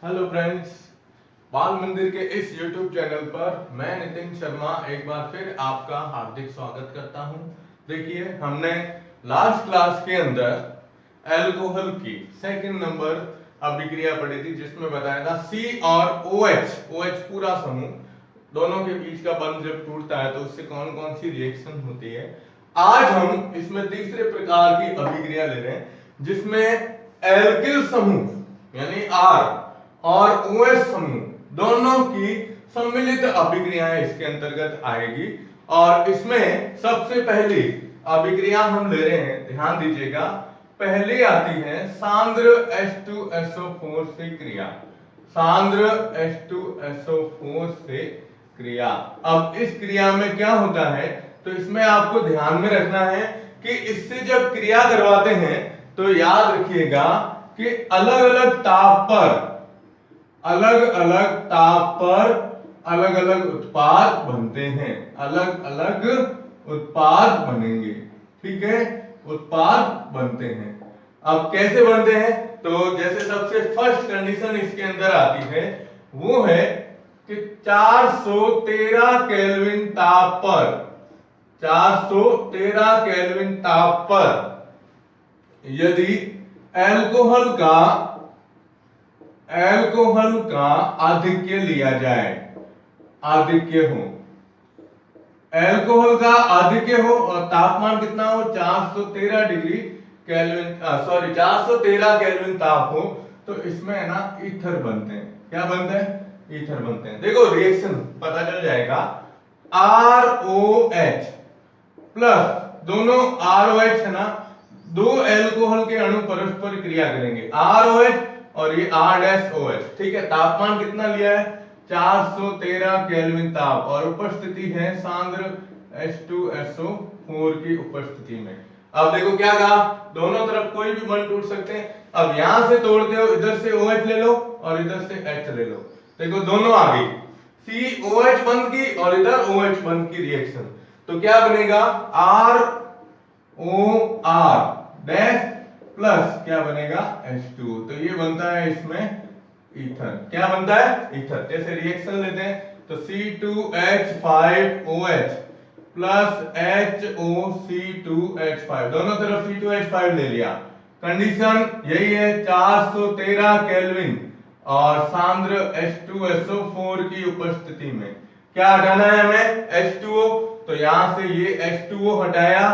Hello friends, बाल मंदिर के इस YouTube चैनल पर मैं नितिन शर्मा एक बार फिर आपका हार्दिक स्वागत करता हूं। देखिए, हमने लास्ट क्लास के अंदर अल्कोहल की सेकंड नंबर अभिक्रिया पढ़ी थी, जिसमें बताया था C और OH पूरा समूह दोनों के बीच का बंध जब टूटता है तो उससे कौन कौन सी रिएक्शन होती है। आज हम इसमें तीसरे प्रकार की अभिक्रिया ले रहे हैं, जिसमें एल्किल समूह यानी R और OH समूह दोनों की सम्मिलित अभिक्रियाएं इसके अंतर्गत आएगी। और इसमें सबसे पहली अभिक्रिया हम ले रहे हैं, ध्यान दीजिएगा, पहली आती है सांद्र H2SO4 से क्रिया। सांद्र H2SO4 से क्रिया। अब इस क्रिया में क्या होता है, तो इसमें आपको ध्यान में रखना है कि इससे जब क्रिया करवाते हैं तो याद रखिएगा कि अलग अलग ताप पर अलग अलग उत्पाद बनते हैं, अलग अलग उत्पाद बनेंगे। ठीक है, उत्पाद बनते हैं। अब कैसे बनते हैं, तो जैसे सबसे फर्स्ट कंडीशन इसके अंदर आती है वो है कि 413 केल्विन ताप पर 413 केल्विन ताप पर यदि एल्कोहल का आधिक्य लिया जाए, आधिक्य हो, एल्कोहल का आधिक्य हो और तापमान कितना हो, 413 डिग्री केल्विन, 413 केल्विन ताप हो, तो इसमें है ना ईथर बनते हैं। क्या बनते हैं? ईथर बनते हैं। देखो रिएक्शन पता चल जाएगा। ROH प्लस, दोनों ROH है ना, दो एल्कोहल के अणु परस्पर क्रिया करेंगे, ROH और ये R-OH। ठीक है, तापमान कितना लिया है, 413 केल्विन ताप, और उपस्थिति है सांद्र H2SO4 की उपस्थिति में। अब देखो क्या कहा, दोनों तरफ कोई भी बंध टूट सकते हैं। अब यहां से तोड़ते हो, इधर से OH ले लो और इधर से H ले लो, देखो दोनों आ गई, COH बंध की और इधर OH बंध की रिएक्शन, तो क्या बनेगा, ROR डैश प्लस क्या बनेगा, H2। तो ये बनता है इसमें ईथर। क्या बनता है, ईथर। जैसे रिएक्शन लेते हैं तो C2H5OH प्लस HOC2H5, दोनों तरफ C2H5 ले लिया। कंडीशन यही है, 413 केल्विन और सांद्र H2SO4 की उपस्थिति में क्या हटाना है हमें, H2O। तो यहां से ये H2O हटाया,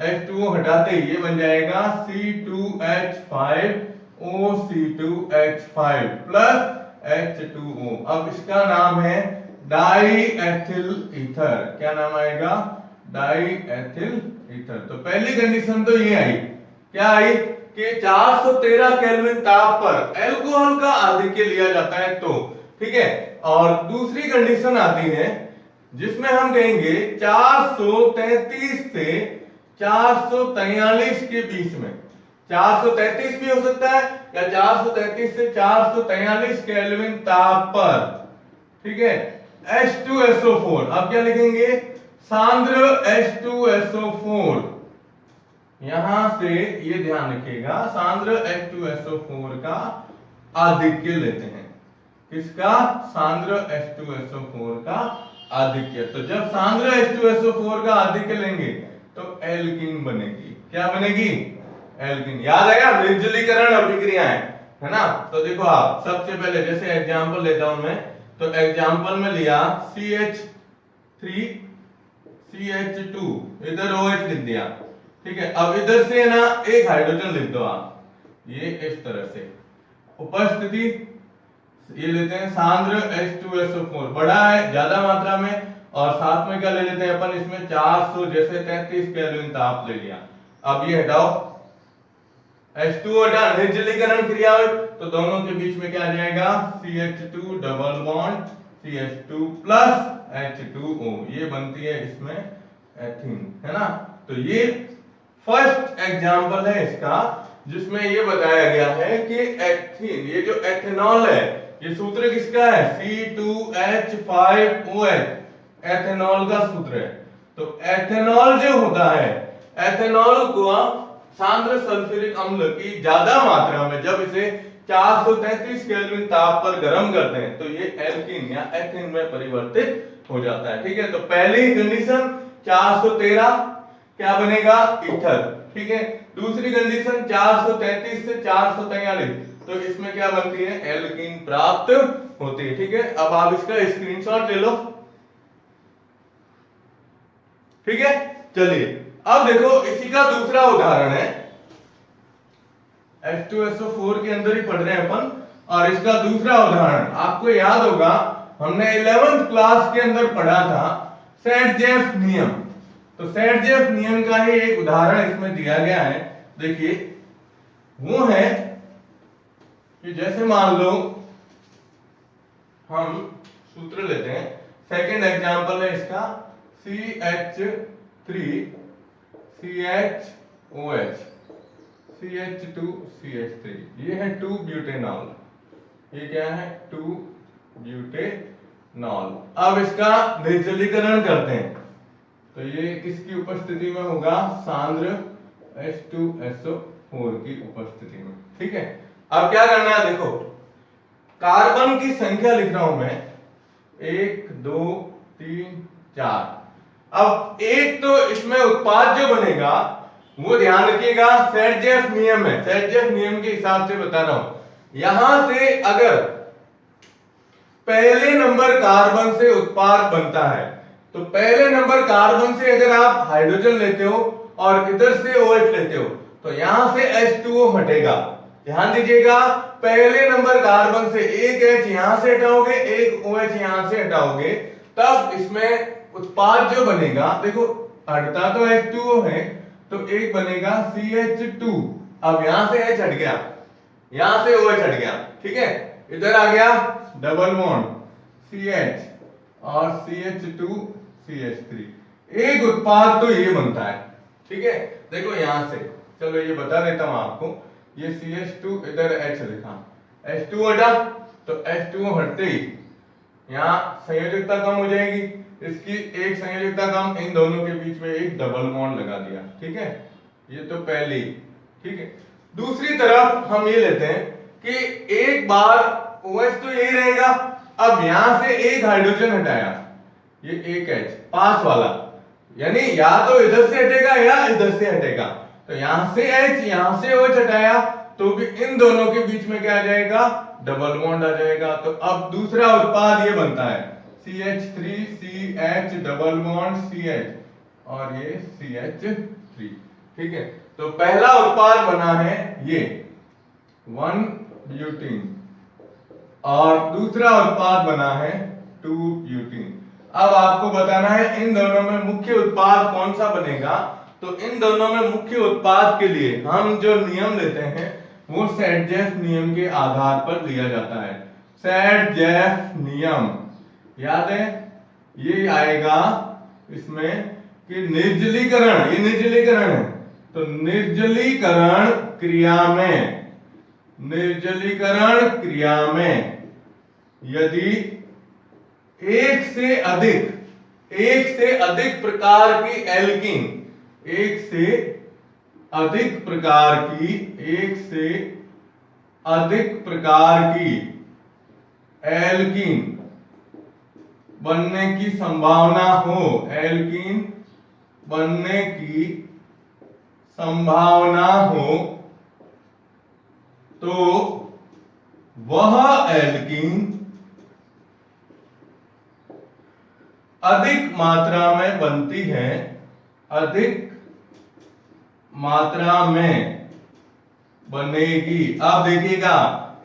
H2O हटाते ही ये बन जाएगा C2H5OC2H5 प्लस H2O। अब इसका नाम है डाईएथिल ईथर। क्या नाम आएगा, डाईएथिल ईथर। तो पहली कंडीशन तो ये आई, क्या आई कि 413 केल्विन ताप पर एल्कोहल का आधिक्य लिया जाता है, तो ठीक है। और दूसरी कंडीशन आती है जिसमें हम कहेंगे 433 से 443 के बीच में, 433 भी हो सकता है या 433 से 443 केल्विन ताप पर, ठीक है, H2SO4। अब क्या लिखेंगे, सांद्र H2SO4, यहां से ये ध्यान रखिएगा, सांद्र H2SO4 का आधिक्य लेते हैं। किसका, सांद्र H2SO4 का आधिक्य। तो जब सांद्र H2SO4 का आधिक्य लेंगे तो एल्कीन बनेगी। क्या बनेगी, एल्कीन। याद आएगा, निर्जलीकरण अभिक्रियाएं है ना। तो देखो आप सबसे पहले जैसे एग्जांपल लेता हूं मैं, तो एग्जांपल में लिया CH3 CH2, इधर OH लिख दिया। ठीक है, अब इधर से ना एक हाइड्रोजन लिख दो आप, ये इस तरह से। उपस्थिति ये लेते हैं सांद्र H2SO4, बड़ा है ज्यादा मात्रा में, और साथ में क्या ले लेते हैं अपन इसमें 400, जैसे 33 केल्विन ताप ले लिया। अब ये हटाओ, H2O हटा, निर्जलीकरण क्रिया हो तो दोनों के बीच में क्या आ जाएगा, CH2 double bond CH2 plus H2O, ये बनती है इसमें एथीन, है ना। तो ये फर्स्ट एग्जांपल है इसका, जिसमें ये बताया गया है कि एथीन, ये जो एथेनॉल है, ये सूत्र किसका है, C2H5OH, एथेनॉल का सूत्र है। तो एथेनॉल जो होता है, एथेनॉल को सांद्र सल्फ्यूरिक अम्ल की ज्यादा मात्रा में जब इसे 433 केल्विन ताप पर गर्म करते हैं तो ये एल्कीन या एथीन में परिवर्तित हो जाता है। ठीक है, तो पहली कंडीशन 413 क्या बनेगा, ईथर। ठीक है, दूसरी कंडीशन 433 से 443 तो इसमें क्या बनती है, एल्कीन प्राप्त होती है। ठीक है, अब आप इसका स्क्रीनशॉट ले लो। ठीक है, चलिए अब देखो इसी का दूसरा उदाहरण है, H2SO4 के अंदर ही पढ़ रहे हैं अपन, और इसका दूसरा उदाहरण आपको याद होगा हमने 11th क्लास के अंदर पढ़ा था सेट-जेफ नियम। तो सेट-जेफ नियम का ही एक उदाहरण इसमें दिया गया है। देखिए वो है कि जैसे मान लो हम सूत्र लेते हैं, सेकंड एग्जांपल है इसका CH3 CHOH CH2 CH3, ये है 2 ब्यूटेनॉल, ये क्या है 2 ब्यूटेनॉल। अब इसका निर्जलीकरण करते हैं तो ये किसकी उपस्थिति में होगा, सांद्र H2SO4 की उपस्थिति में। ठीक है, अब क्या करना है, देखो कार्बन की संख्या लिख रहा हूं मैं 1 2 3 4। अब एक तो इसमें उत्पाद जो बनेगा वो ध्यान रखिएगा सेट-जेफ नियम है, सेट-जेफ नियम के हिसाब से बता रहा हूं। यहां से अगर पहले नंबर कार्बन से उत्पाद बनता है तो पहले नंबर कार्बन से अगर आप हाइड्रोजन लेते हो और इधर से OH लेते हो तो यहां से H2O हटेगा। ध्यान दीजिएगा, पहले नंबर कार्बन से एक H यहां से हटाओगे, एक OH यहां से हटाओगे, तब इसमें उत्पाद जो बनेगा, देखो हटता तो H2O है तो एक बनेगा CH2। अब यहां से H हट गया, यहां से OH हट गया। ठीक है, इधर आ गया डबल बॉन्ड CH और CH2 CH3, एक उत्पाद तो ये बनता है। ठीक है, देखो यहां से चलो ये बता देता हूं आपको, ये CH2 इधर H लिखा, H2 हटा तो H2O हटते ही यहाँ संयोजकता कम हो जाएगी, इसकी एक संयोजकता कम, इन दोनों के बीच में एक डबल बॉन्ड लगा दिया। ठीक है, ये तो पहली। ठीक है, दूसरी तरफ हम ये लेते हैं कि एक बार OH तो यही रहेगा, अब यहां से एक हाइड्रोजन हटाया, ये एक H पास वाला, यानी या तो इधर से हटेगा या इधर से हटेगा, तो यहां से H यहां से OH हटाया तो भी इन दोनों के बीच में क्या आ जाएगा, डबल बॉन्ड आ जाएगा। तो अब दूसरा उत्पाद ये बनता है CH3 CH double bond CH और ये CH3। ठीक है, तो पहला उत्पाद बना है ये 1 ब्यूटीन और दूसरा उत्पाद बना है 2 ब्यूटीन। अब आपको बताना है इन दोनों में मुख्य उत्पाद कौन सा बनेगा। तो इन दोनों में मुख्य उत्पाद के लिए हम जो नियम लेते हैं वो सेट-जेफ नियम के आधार पर लिया जाता है। सेट-जेफ नियम याद है, ये आएगा इसमें कि निर्जलीकरण, ये निर्जलीकरण है, तो निर्जलीकरण क्रिया में, निर्जलीकरण क्रिया में यदि एक से अधिक प्रकार की एल्कीन, एक से अधिक प्रकार की एल्कीन बनने की संभावना हो, एल्कीन बनने की संभावना हो, तो वह एल्कीन अधिक मात्रा में बनती है, अधिक मात्रा में बनेगी। आप देखिएगा,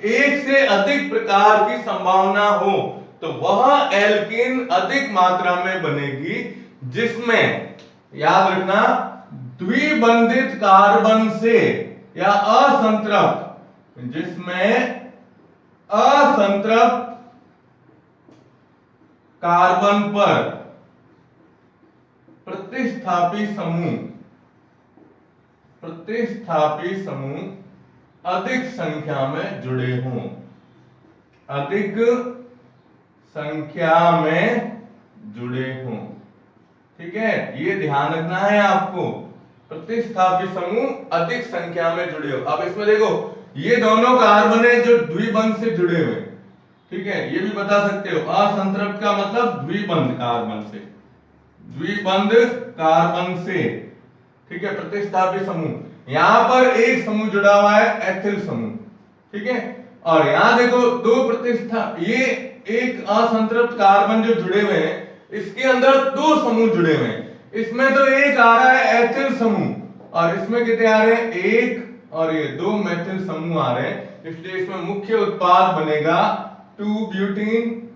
एक से अधिक प्रकार की संभावना हो तो वह एल्कीन अधिक मात्रा में बनेगी जिसमें, याद रखना, द्विबंधित कार्बन से या असंतृप्त, जिसमें असंतृप्त कार्बन पर प्रतिस्थापी समूह अधिक संख्या में जुड़े हों, अधिक संख्या में जुड़े हों। ठीक है, ये ध्यान रखना है आपको, प्रतिस्थापी समूह अधिक संख्या में जुड़े हो। अब इसमें देखो ये दोनों कार्बन है जो द्विबंध से जुड़े हुए, ठीक है। ये भी बता सकते हो, असंतृप्त का मतलब द्विबंध कार्बन से, द्विबंध कार्बन से, ठीक है, प्रतिस्थापी समूह। यहां पर एक समूह जुड़ा हुआ है एथिल समूह, ठीक है। और यहां देखो दो ये एक असंतृप्त कार्बन जो जुड़े हुए हैं, इसके अंदर दो समूह जुड़े हुए हैं। इसमें तो एक आ रहा है एथिल समूह और इसमें कितने आ रहे हैं, एक, और ये दो मेथिल समूह आ रहे हैं। इसलिए इसमें मुख्य उत्पाद बनेगा 2 ब्यूटीन,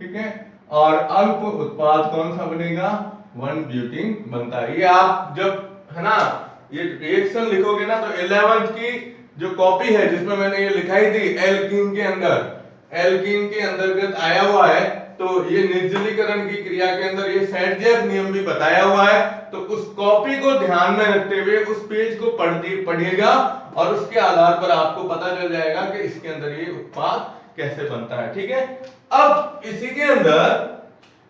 ठीक है। और अल्प उत्पाद कौन सा बनेगा, 1 ब्यूटीन बनता है। ये आप जब है ना ये रिएक्शन लिखोगे ना, तो 11th की जो कॉपी है जिसमें मैंने ये लिखाई थी एल्कीन के अंदर, एल्कीन के अंतर्गत आया हुआ है, तो ये निर्जलीकरण की क्रिया के अंदर ये सेटजेफ नियम भी बताया हुआ है। तो उस कॉपी को ध्यान में रखते हुए उस पेज को पढ़िएगा और उसके आधार पर आपको पता चल जाएगा कि इसके अंदर ये उत्पाद कैसे बनता है, ठीक है। अब इसी के अंदर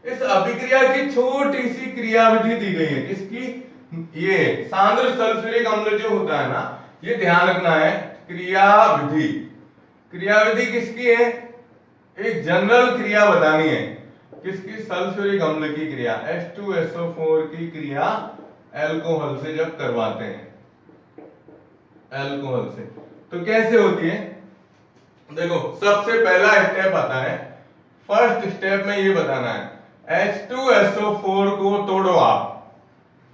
इस अभिक्रिया की छोटी सी क्रियाविधि दी गई है, किसकी, ये सांद्र सल्फ्यूरिक अम्ल जो होता है ना, ये ध्यान रखना है, क्रियाविधि, क्रियाविधि किसकी है, एक जनरल क्रिया बतानी है, किसकी, सल्फ्यूरिक अम्ल की क्रिया, H2SO4 की क्रिया अल्कोहल से जब करवाते हैं, अल्कोहल से, तो कैसे होती है। देखो सबसे पहला स्टेप आता है, फर्स्ट स्टेप में ये बताना है H2SO4 को तोड़ो, आप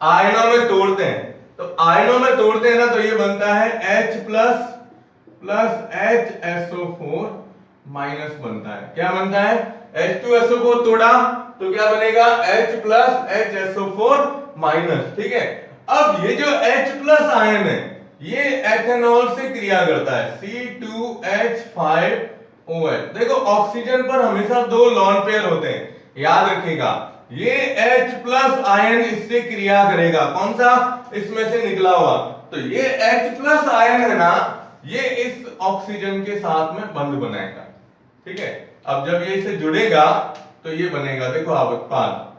आयनों में तोड़ते हैं, तो आयनों में तोड़ते हैं ना, तो ये बनता है H प्लस HSO4 माइनस बनता है। क्या बनता है, H2SO4 तोड़ा तो क्या बनेगा, H प्लस HSO4 माइनस, ठीक है। अब ये जो H प्लस आयन है ये एथेनॉल से क्रिया करता है, C2H5OH। देखो ऑक्सीजन पर हमेशा दो लॉन पेयर होते हैं, याद रखिएगा। ये H प्लस आयन इससे क्रिया करेगा, कौन सा, इसमें से निकला हुआ। तो ये H प्लस आयन है ना, ये इस ऑक्सीजन के साथ में बंध बनाएगा, ठीक है। अब जब ये इसे जुड़ेगा तो ये बनेगा, देखो आप उत्पाद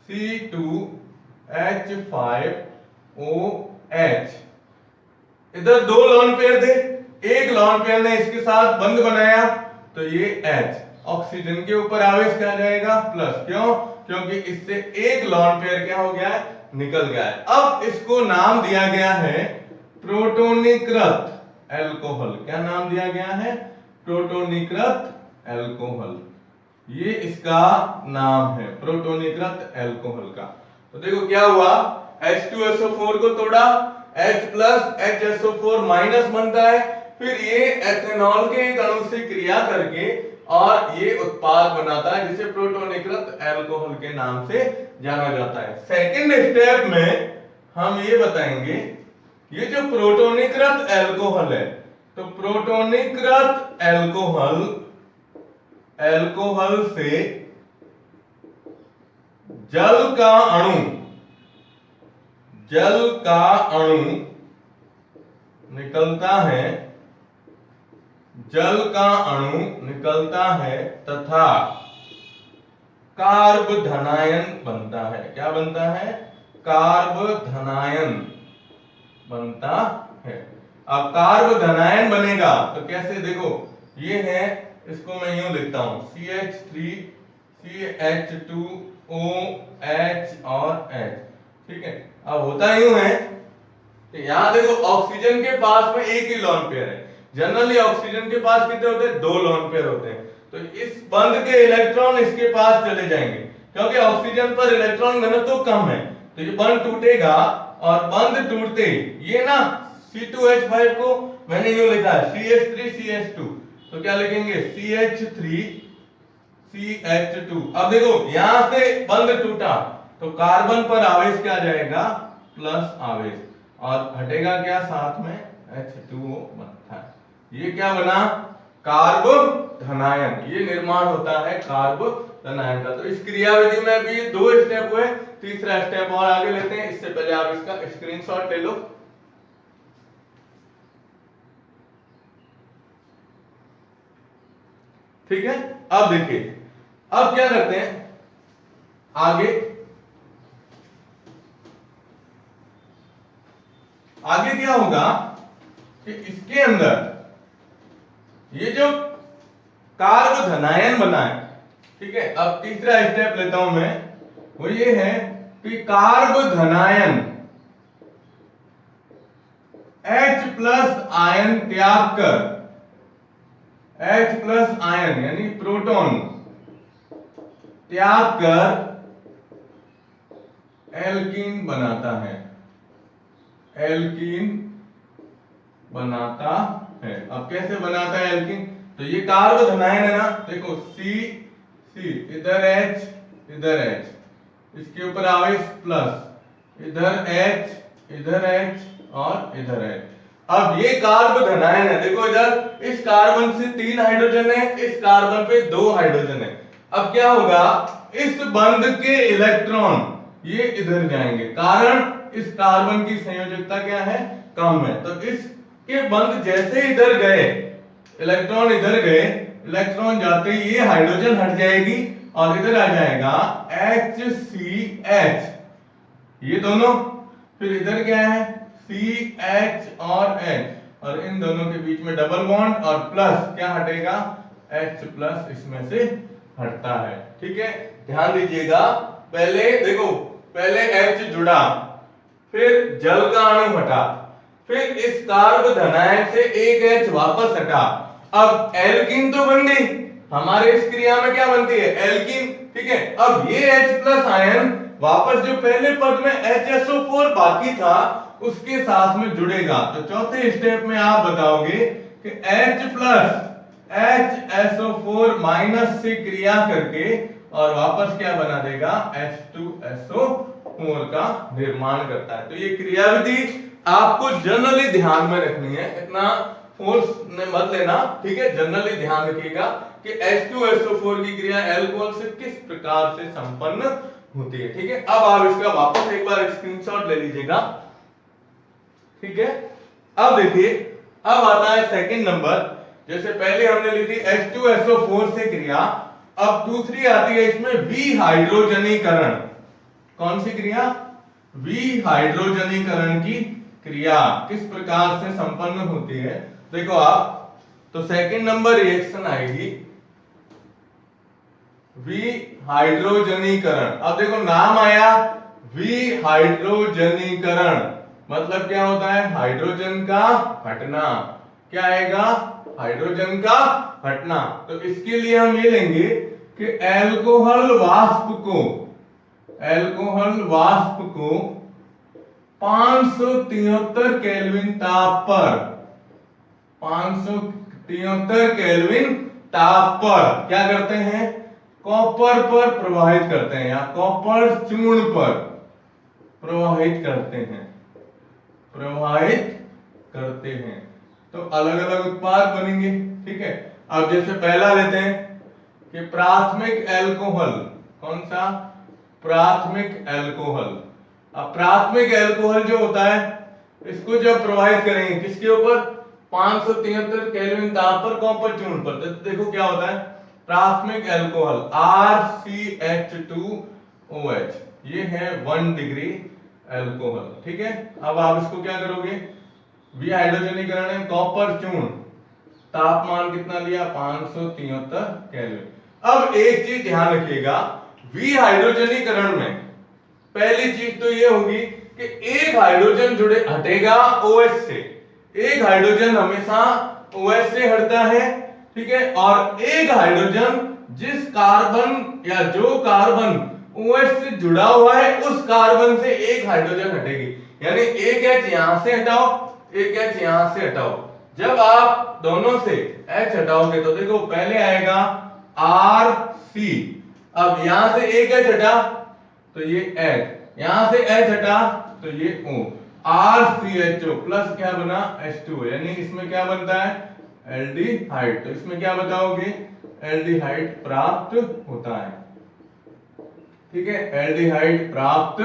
C2H5OH। इधर दो लॉन पेयर थे, एक लॉन पेयर ने इसके साथ बंध बनाया, तो ये H ऑक्सीजन के ऊपर आवेश क्या जाएगा, प्लस, क्यों, क्योंकि इससे एक लॉन पेयर क्या हो गया है, निकल गया है। अब इसको नाम दिया गया है प्रोटोनीकृत अल्कोहल। क्या नाम दिया गया है, प्रोटोनीकृत अल्कोहल, ये इसका नाम है, प्रोटोनीकृत अल्कोहल का। तो देखो क्या हुआ, H2SO4 को तोड़ा, H प्लस HSO4 माइनस बनता है, फिर ये एथेनॉल के एक अणु से क्रिया करके और ये उत्पाद बनाता है जिसे प्रोटोनीकृत अल्कोहल के नाम से जाना जाता है। सेकंड स्टेप में हम ये बताएंगे, ये जो प्रोटोनीकृत अल्कोहल है, तो प्रोटोनीकृत अल्कोहल, अल्कोहल से जल का अणु निकलता है, जल का अणु निकलता है तथा कार्ब धनायन बनता है। क्या बनता है, कार्ब धनायन बनता है। अब कार्ब धनायन बनेगा तो कैसे, देखो ये है, इसको मैं यूं लिखता हूं, CH3 CH2OH और H, ठीक है। अब होता यूं है कि यहां देखो ऑक्सीजन के पास में एक ही लॉन पेयर है, जनरली ऑक्सीजन के पास कितने होते हैं, दो लॉन पेयर होते हैं। तो इस बंध के इलेक्ट्रॉन इसके पास चले जाएंगे, क्योंकि ऑक्सीजन पर इलेक्ट्रॉन घनत्व तो कम है, तो ये बंध टूटेगा और बंध टूटते ये ना C2H5 को मैंने यूं लिखा है CH3 CH2, तो क्या लिखेंगे CH3 CH2। अब देखो यहां से बंध टूटा तो कार्बन पर आवेश क्या जाएगा, प्लस आवेश, और हटेगा क्या साथ में, H2O बनता है। ये क्या बना, कार्ब धनायन, ये निर्माण होता है कार्ब धनायन का। तो इस क्रियाविधि में भी दो स्टेप हुए, तीसरा स्टेप और आगे लेते हैं। इससे पहले आप इसका स्क्रीनशॉट ले लो। ठीक है, अब देखिए, अब क्या करते हैं आगे, आगे क्या होगा कि इसके अंदर ये जो कार्ब धनायन बना है, ठीक है। अब तीसरा स्टेप लेता हूं मैं, वो ये है कि कार्ब धनायन H प्लस आयन त्याग कर, H प्लस आयन यानी प्रोटॉन त्याग कर एल्कीन बनाता है, एल्कीन बनाता है। अब कैसे बनाता है एल्कीन? तो ये कार्ब धनायन है ना, देखो C C इधर H इधर H, इसके ऊपर आवेश प्लस, इधर H और इधर H। अब ये कार्ब धनायन है, देखो इधर इस कार्बन से 3 हाइड्रोजन है, इस कार्बन पे 2 हाइड्रोजन है। अब क्या होगा, इस बंध के इलेक्ट्रॉन ये इधर जाएंगे, कारण इस कार्बन की संयोजकता क्या है, कम है। तो इसके बंध जैसे इधर गए, इलेक्ट्रॉन इधर गए, इलेक्ट्रॉन जाते ही ये हाइड्रोजन हट जाएगी और इधर आ जाएगा HCH, ये दोनों। फिर इधर क्या है, CH और H, और इन दोनों के बीच में डबल बॉन्ड और प्लस क्या हटेगा, H प्लस इसमें से हटता है, ठीक है। ध्यान दीजिएगा, पहले देखो, पहले H जुड़ा, फिर जल का अणु हटा, फिर इस कार्ब धनायन से एक H वापस हटा। अब एल्कीन तो बन गई, हमारे इस क्रिया में क्या बनती है, एल्कीन, ठीक है। अब ये H प्लस आयन वापस जो पहले पद में HSO4 बाकी था उसके साथ में जुड़ेगा। तो चौथे स्टेप में आप बताओगे कि H प्लस HSO4 माइनस से क्रिया करके और वापस क्या बना देगा, H2SO4 का निर्माण करता है। तो ये क्रियाविधि आपको जनरली ध्यान में रखनी है, इतना फोर्स मत लेना, ठीक है। जनरली ध्यान रखिएगा कि H2SO4 की क्रिया अल्कोहल से किस प्रकार से संपन्न होती है, ठीक है। अब आप इसका वापस एक बार स्क्रीनशॉट ले लीजिएगा, ठीक है। अब देखिए, अब आता है सेकंड नंबर, जैसे पहले हमने ली थी H2SO4 से क्रिया, अब दूसरी आती है इसमें विहाइड्रोजनीकरण। कौन सी क्रिया, विहाइड्रोजनीकरण की क्रिया किस प्रकार से संपन्न होती है, देखो आप। तो सेकंड नंबर रिएक्शन आएगी विहाइड्रोजनीकरण। अब देखो नाम आया विहाइड्रोजनीकरण, मतलब क्या होता है, हाइड्रोजन का हटना। क्या आएगा, हाइड्रोजन का हटना। तो इसके लिए हम ये लेंगे कि अल्कोहल वाष्प को 573 केल्विन ताप पर, 573 केल्विन ताप पर क्या करते हैं, कॉपर पर प्रवाहित करते हैं, या कॉपर चूर्ण पर प्रवाहित करते हैं। तो अलग अलग उत्पाद बनेंगे, ठीक है। अब जैसे पहला लेते हैं कि प्राथमिक अल्कोहल, कौन सा, प्राथमिक अल्कोहल। अब प्राथमिक अल्कोहल जो होता है, इसको जब प्रवाहित करेंगे किसके ऊपर, 573 केल्विन ताप पर कॉपर चूर्ण पर, तो देखो क्या होता है, प्राथमिक अल्कोहल RCH2OH, ये है 1 डिग्री अल्कोहल, ठीक है। अब आप इसको क्या करोगे, विहाइड्रोजनीकरण है, कॉपर चूर्ण, तापमान कितना लिया, 573 केल्विन। अब एक चीज ध्यान रखिएगा, विहाइड्रोजनीकरण में पहली चीज तो ये होगी कि एक हाइड्रोजन जुड़े हटेगा OH से, एक हाइड्रोजन हमेशा OH से हटता है, ठीक है। और एक हाइड्रोजन जिस कार्बन या जो कार्बन OH से जुड़ा हुआ है उस कार्बन से एक हाइड्रोजन हटेगी, यानी एक H यहां से हटाओ, एक H यहां से हटाओ। जब आप दोनों से H हटाओगे तो देखो पहले आएगा RC, अब यहां से एक H हटा तो ये H, यहां से H हटा तो ये O, RCHO प्लस क्या बना, H2O, यानी इसमें क्या बनता है, एल्डिहाइड। तो इसमें क्या बताओगे, एल्डिहाइड प्राप्त होता है, ठीक है, एल्डिहाइड प्राप्त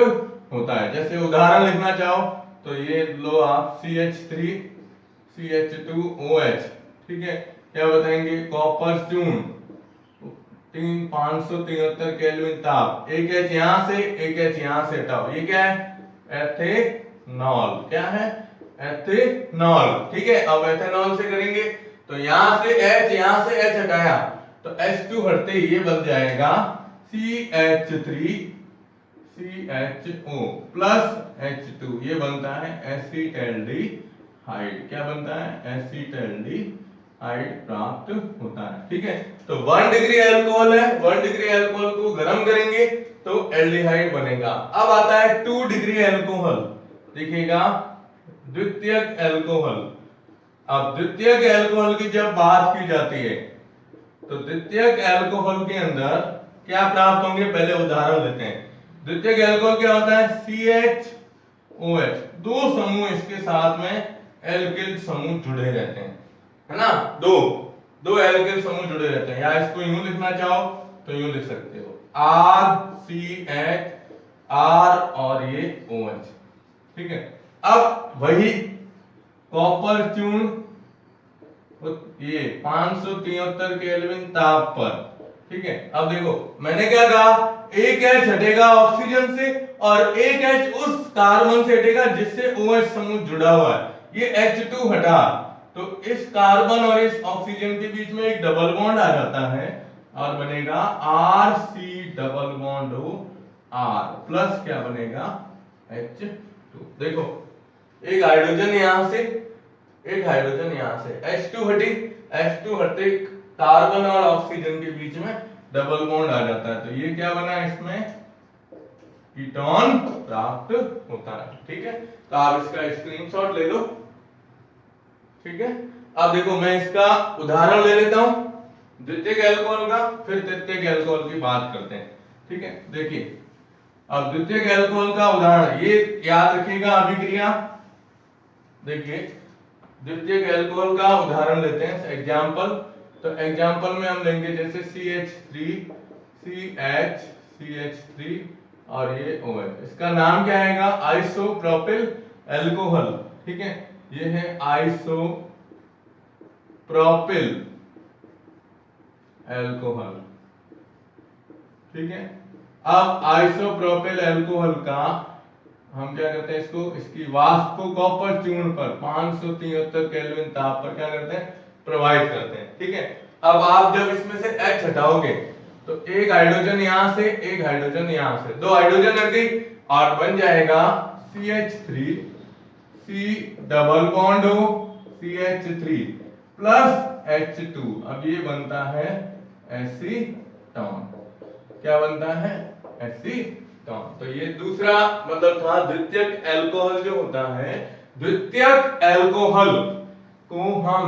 होता है। जैसे उदाहरण लिखना चाहो तो ये लो आप CH3 CH2OH, ठीक है। क्या बताएंगे, कॉपर चूर्ण 573 केल्विन ताप, एक H यहां से एक H यहां से हटाओ, ये क्या है, एथेनॉल, क्या है, एथेनॉल, ठीक है। अब एथेनॉल से करेंगे तो यहां से H, यहां से H हटाया तो H2 हटते ही ये बन जाएगा CH3 CHO प्लस H2, ये बनता है एसीटैल्डिहाइड। क्या बनता है? एसीटैल्डिहाइड प्राप्त होता है। ठीक है, तो 1 डिग्री अल्कोहल है, 1 डिग्री अल्कोहल को गर्म करेंगे तो एल्डिहाइड बनेगा। अब आता है 2 डिग्री अल्कोहल, देखिएगा द्वितीयक अल्कोहल। अब द्वितीयक अल्कोहल की जब बात की जाती है तो द्वितीयक अल्कोहल के अंदर क्या प्राप्त होंगे, पहले उदाहरण लेते हैं। द्वितीयक अल्कोहल क्या होता है? CHOH, दो समूह इसके साथ में एल्किल समूह जुड़े रहते हैं, है ना, दो एल्किल समूह जुड़े रहते हैं। या इसको यूं लिखना चाहो तो यूं लिख सकते हो, RCH, R और ये OH। ठीक है, अब वही कॉपर चूर्ण ये 573 केल्विन ताप पर। ठीक है, अब देखो मैंने क्या कहा, एक H हटेगा ऑक्सीजन से और एक H उस कार्बन से हटेगा जिससे OH समूह जुड़ा हुआ है। ये H2 हटा तो इस कार्बन और इस ऑक्सीजन के बीच में एक डबल बॉन्ड आ जाता है और बनेगा RC double bond R plus क्या बनेगा H2। देखो एक हाइड्रोजन यहां से, एक हाइड्रोजन यहां से, H2 हटी, H2 हटते कार्बन और ऑक्सीजन के बीच में डबल बॉन्ड आ जाता है, तो ये क्या बना, इसमें कीटोन प्राप्त होता है। ठीक है, तो आप इसका स्क्रीनशॉट ले लो। ठीक है, अब देखो मैं इसका उदाहरण ले लेता हूं द्वितीयक अल्कोहल का, फिर तृतीयक अल्कोहल की बात करते हैं। ठीक है, देखिए अब द्वितीयक अल्कोहल का उदाहरण, ये याद रखिएगा अभिक्रिया। देखिए द्वितीयक अल्कोहल का उदाहरण लेते हैं, एग्जांपल। तो एग्जांपल में हम लेंगे जैसे CH3 CH3 और ये OH, इसका नाम क्या आएगा, आइसोप्रोपिल अल्कोहल। ठीक है, ये है आइसोप्रोपिल अल्कोहल। ठीक है, अब आइसोप्रोपिल अल्कोहल का हम क्या करते हैं, इसको इसकी वाष्प को कॉपर चूर्ण पर 573 केल्विन ताप पर क्या करते हैं, प्रवाहित करते हैं। ठीक है, अब आप जब इसमें से H हटाओगे तो एक हाइड्रोजन यहां से, एक हाइड्रोजन यहां से, दो हाइड्रोजन हट गई और बन जाएगा CH3 C डबल बॉन्ड हो CH3 प्लस H2। अब ये बनता है एसीटोन। क्या बनता है, एसीटोन। तो ये दूसरा मतलब था द्वितीयक अल्कोहल जो होता है, द्वितीयक अल्कोहल को हम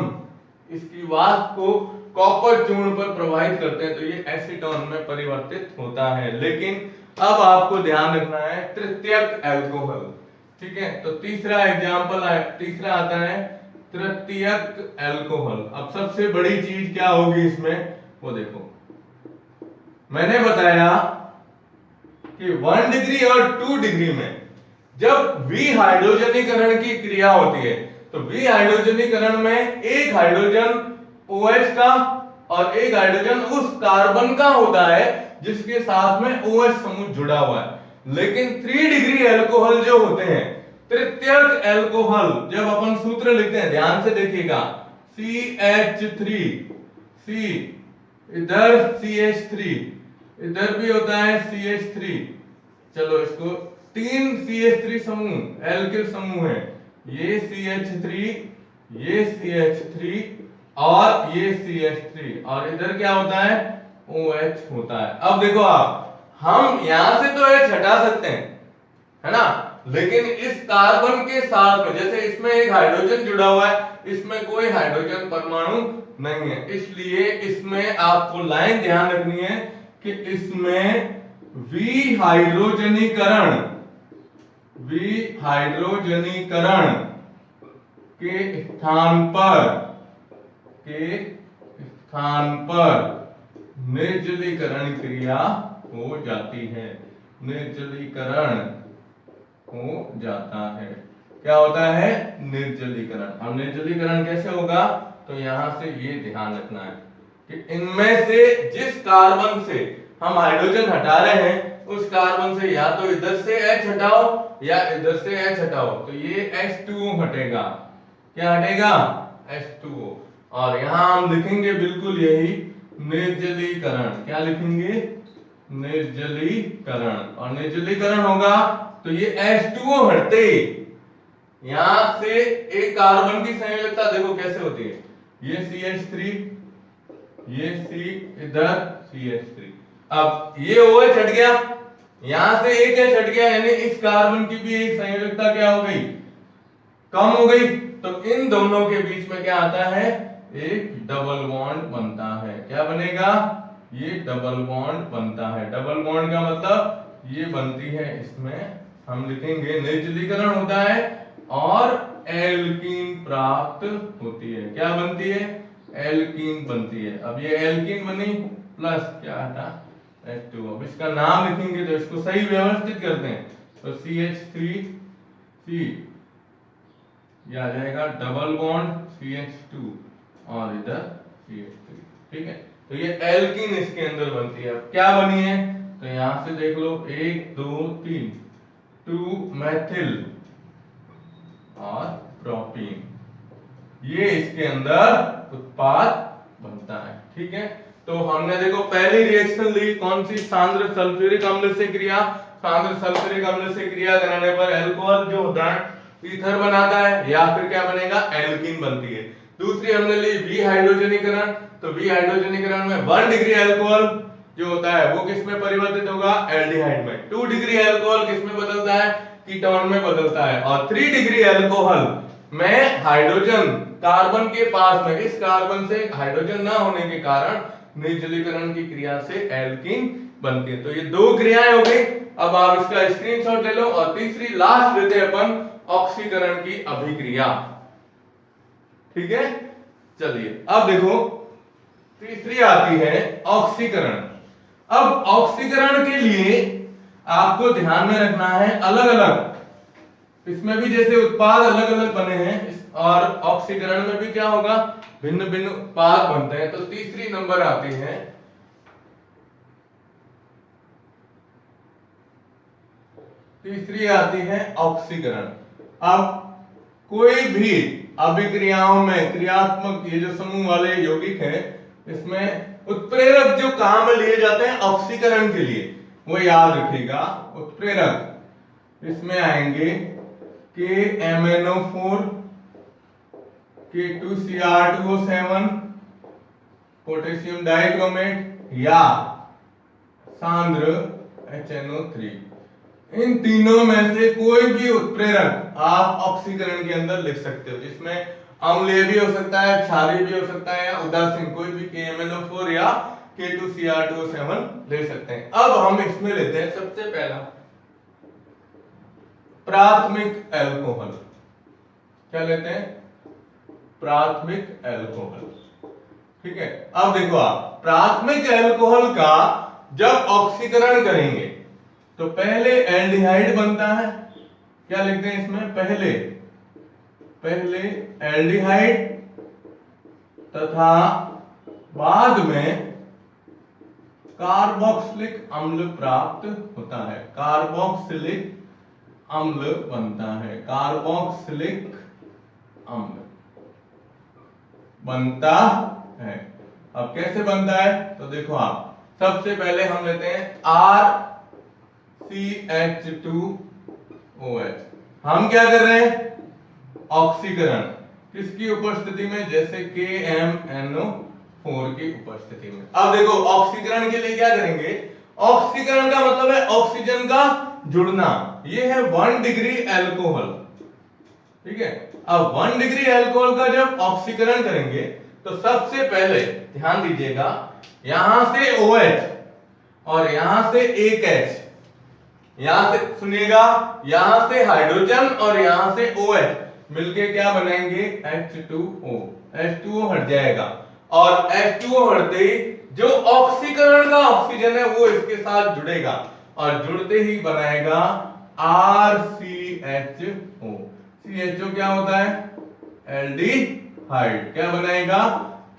इसकी वाष्प को कॉपर चूर्ण पर प्रवाहित करते हैं तो ये एसीटोन में परिवर्तित होता है। लेकिन अब आपको ध्यान रखना है तृतीयक अल्कोहल। ठीक है, तो तीसरा एग्जांपल है, तीसरा आता है तृतीयक अल्कोहल। अब सबसे बड़ी चीज क्या होगी इसमें, वो देखो मैंने बताया कि 1 डिग्री और 2 डिग्री में जब विहाइड्रोजनीकरण की क्रिया होती है तो विहाइड्रोजनीकरण में एक हाइड्रोजन OH का और एक हाइड्रोजन उस कार्बन का होता है जिसके साथ में OH समूह जुड़ा हुआ है। लेकिन 3 डिग्री अल्कोहल जो होते हैं, तृतीयक अल्कोहल, जब अपन सूत्र लिखते हैं ध्यान से देखिएगा, CH3 C, इधर CH3, इधर भी होता है CH3। चलो इसको 3 CH3 समूह एल्किल समूह है, ये CH3, ये CH3 और ये CH3 और इधर क्या होता है, OH होता है। अब देखो आप, हम यहां से तो H हटा सकते हैं, है ना, लेकिन इस कार्बन के साथ में जैसे इसमें एक हाइड्रोजन जुड़ा हुआ है, इसमें कोई हाइड्रोजन परमाणु नहीं है, इसलिए इसमें आपको लाइन ध्यान रखनी है कि इसमें विहाइड्रोजनीकरण के स्थान पर निर्जलीकरण क्रिया हो जाती है, निर्जलीकरण हो जाता है। क्या होता है, निर्जलीकरण। अब निर्जलीकरण कैसे होगा, तो यहां से ये ध्यान रखना है कि इनमें से जिस कार्बन से हम हाइड्रोजन हटा रहे हैं उस कार्बन से या तो इधर से H हटाओ या इधर से H हटाओ, तो ये H2O हटेगा। क्या हटेगा, H2O। और यहां हम लिखेंगे बिल्कुल यही निर्जलीकरण। क्या लिखेंगे? निर्जलीकरण। और निर्जलीकरण होगा तो ये H2O हटते यहां से एक कार्बन की संयोजकता देखो कैसे होती है, ये CH3, ये C, इधर CH3। अब ये OH हट गया, यहां से एक H हट गया, यानी इस कार्बन की भी एक संयोजकता क्या हो गई? कम हो गई। तो इन दोनों के बीच में क्या आता है? एक डबल बॉन्ड बनता है। क्या बनेगा? ये डबल बॉन्ड बनता है। डबल बॉन्ड का मतलब ये बनती है, इसमें हम लिखेंगे निर्जलीकरण होता है और एल्कीन प्राप्त होती है। क्या बनती है? एल्कीन बनती है। अब ये एल्कीन बनी प्लस क्या आता? H2O। अब इसका नाम लिखेंगे तो इसको सही व्यवस्थित करते हैं तो CH3C, ये आ जाएगा डबल बॉन्ड CH2 और इधर CH3। ठीक है, तो ये एल्कीन इसके अंदर बनती है। अब क्या बनी है तो यहां से देख लो, 1 2 3, 2 मेथिल और प्रोपीन, ये इसके अंदर उत्पाद बनता है। ठीक है, तो हमने देखो पहली रिएक्शन ली कौन सी? सांद्र सल्फ्यूरिक अम्ल से क्रिया। सांद्र सल्फ्यूरिक अम्ल से क्रिया कराने पर अल्कोहल जो होता है ईथर बनाता है या फिर क्या बनेगा? एल्कीन बनती है। दूसरी हमने ली बी हाइड्रोजनीकरण। तो बी हाइड्रोजनीकरण में 1 डिग्री अल्कोहल जो होता है वो किस में परिवर्तित होगा? एल्डिहाइड में। 2 डिग्री अल्कोहल किस में बदलता है? कीटोन में बदलता है। और 3 डिग्री अल्कोहल में हाइड्रोजन कार्बन के पास में, इस कार्बन से हाइड्रोजन ना होने के कारण निर्जलीकरण की क्रिया से एल्कीन बनती है। तो ये दो क्रियाएं हो गई। अब आप इसका स्क्रीनशॉट ले लो। और तीसरी लास्ट लेते हैं अपन, ऑक्सीकरण की अभिक्रिया। ठीक है, चलिए अब देखो तीसरी आती है ऑक्सीकरण। अब ऑक्सीकरण के लिए आपको ध्यान में रखना है अलग अलग, इसमें भी जैसे उत्पाद अलग अलग बने हैं और ऑक्सीकरण में भी क्या होगा? भिन्न भिन्न उत्पाद बनते हैं। तो तीसरी नंबर आती है ऑक्सीकरण। अब कोई भी अभिक्रियाओं में क्रियात्मक ये जो समूह वाले यौगिक है, इसमें उत्प्रेरक जो काम में लिए जाते हैं ऑक्सीकरण के लिए, वो याद रखिएगा। उत्प्रेरक इसमें आएंगे KMnO4, K2Cr2O7, पोटेशियम डाइक्रोमेट या सांद्र HNO3। इन तीनों में से कोई भी उत्प्रेरक आप ऑक्सीकरण के अंदर लिख सकते हो, जिसमें अम्लीय भी हो सकता है, क्षारीय भी हो सकता है या उदासीन, कोई भी KMnO4 या K2Cr2O7 ले सकते हैं। अब हम इसमें लेते हैं सबसे पहला प्राथमिक एल्कोहल। क्या लेते हैं? प्राथमिक एल्कोहल। ठीक है, अब देखो आप प्राथमिक एल्कोहल का जब ऑक्सीकरण करेंगे तो पहले एल्डिहाइड बनता है। क्या लिखते हैं इसमें? पहले एल्डिहाइड तथा बाद में कार्बोक्सिलिक अम्ल प्राप्त होता है। कार्बोक्सिलिक अम्ल बनता है। कार्बोक्सिलिक अम्ल बनता है। अब कैसे बनता है तो देखो आप, सबसे पहले हम लेते हैं RCH2OH। हम क्या कर रहे हैं? ऑक्सीकरण। किसकी उपस्थिति में? जैसे KMnO4 की उपस्थिति में। अब देखो ऑक्सीकरण के लिए क्या करेंगे? ऑक्सीकरण का मतलब है ऑक्सीजन का जुड़ना। ये है 1 डिग्री अल्कोहल। ठीक है, अब 1 डिग्री अल्कोहल का जब ऑक्सीकरण करेंगे तो सबसे पहले ध्यान दीजिएगा, यहां से OH और यहां से एक H, यहां से सुनिएगा, यहां से हाइड्रोजन और यहां से OH मिलके क्या बनाएंगे? H2O। H2O हट जाएगा और H2O हटते ही जो ऑक्सीकरण का ऑक्सीजन है वो इसके साथ जुड़ेगा और जुड़ते ही बनाएगा RCHO। CHO क्या होता है? एल्डिहाइड। क्या बनाएगा?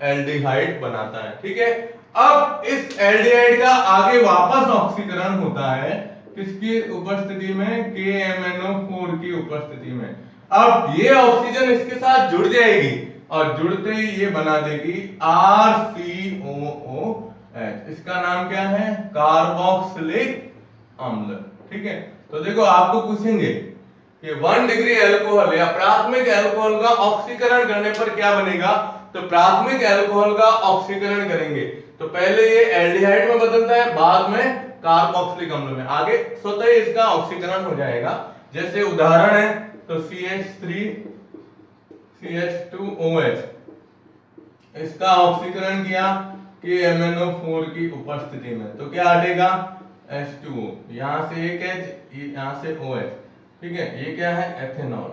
एल्डिहाइड बनाता है। ठीक है, अब इस एल्डिहाइड का आगे वापस ऑक्सीकरण होता है किसकी उपस्थिति में? KMnO4 की उपस्थिति में। अब ये ऑक्सीजन इसके साथ जुड़ जाएगी और जुड़ते ही ये बना देगी RCOOH। इसका नाम क्या है? कार्बोक्सिलिक अम्ल। ठीक है, तो देखो आपको पूछेंगे कि 1 डिग्री अल्कोहल या प्राथमिक अल्कोहल का ऑक्सीकरण करने पर क्या बनेगा, तो प्राथमिक अल्कोहल का ऑक्सीकरण करेंगे तो पहले ये एल्डिहाइड में बदलता है, बाद में कार्बोक्सिलिक अम्ल में, आगे स्वतः ही इसका ऑक्सीकरण हो जाएगा। जैसे उदाहरण है तो CH3CH2OH, इसका ऑक्सीकरण किया KMnO4 की उपस्थिति में तो क्या हटेगा? H2O, यहां से एक H, यहां से OH। ठीक है, ये क्या है? एथेनॉल,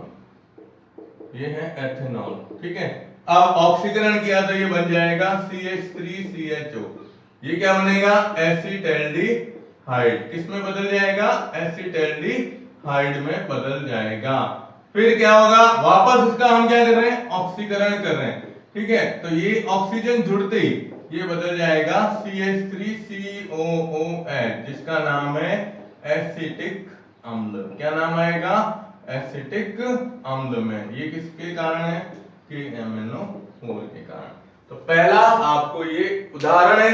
ये है एथेनॉल। ठीक है, अब ऑक्सीकरण किया तो ये बन जाएगा CH3CHO, ये क्या बनेगा? एसिटैल्डिहाइड। किस में बदल जाएगा? एसिटैल्डिहाइड में बदल जाएगा। फिर क्या होगा? वापस इसका हम क्या कर रहे हैं? ऑक्सीकरण कर रहे हैं। ठीक है, तो ये ऑक्सीजन जुड़ते ही ये बदल जाएगा CH3COOH, जिसका नाम है एसिटिक अम्ल। क्या नाम आएगा? एसिटिक अम्ल में। ये किसके कारण है? KMnO4 के कारण। तो पहला आपको ये उदाहरण है,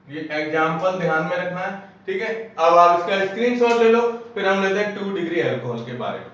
ये एग्जाम्पल ध्यान में रखना है। ठीक है, अब आप इसका स्क्रीनशॉट ले लो, फिर हम लेते हैं 2 डिग्री अल्कोहल के बारे में।